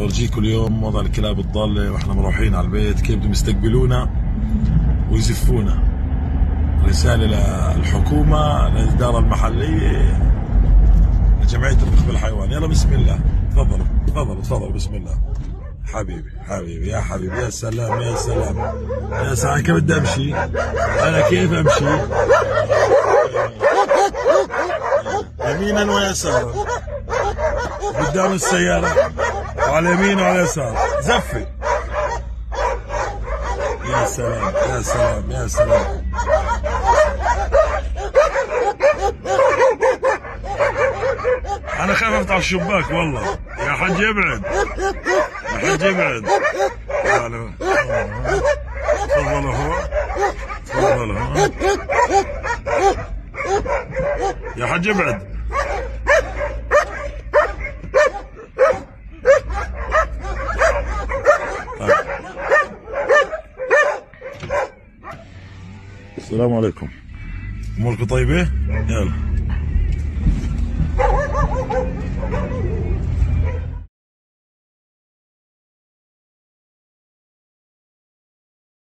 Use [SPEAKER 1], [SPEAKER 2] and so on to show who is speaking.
[SPEAKER 1] اورجيكم اليوم وضع الكلاب الضالة واحنا مروحين على البيت، كيف بدهم يستقبلونا ويزفونا. رسالة للحكومة، للإدارة المحلية، لجمعية الرفق بالحيوان. يلا بسم الله، تفضلوا تفضلوا تفضلوا، بسم الله. حبيبي حبيبي يا حبيبي، يا سلام يا سلام يا سلام. كيف بدي امشي؟ انا كيف امشي؟ يمينا ويسارا، قدام السيارة وعلى اليمين وعلى اليسار، زفي. يا سلام يا سلام يا سلام. انا خايف افتح الشباك والله. يا حج ابعد، يا حج ابعد. تعالوا تفضلوا هو، تفضلوا هو. يا حج ابعد. السلام عليكم، اموركم طيبة؟ يلا.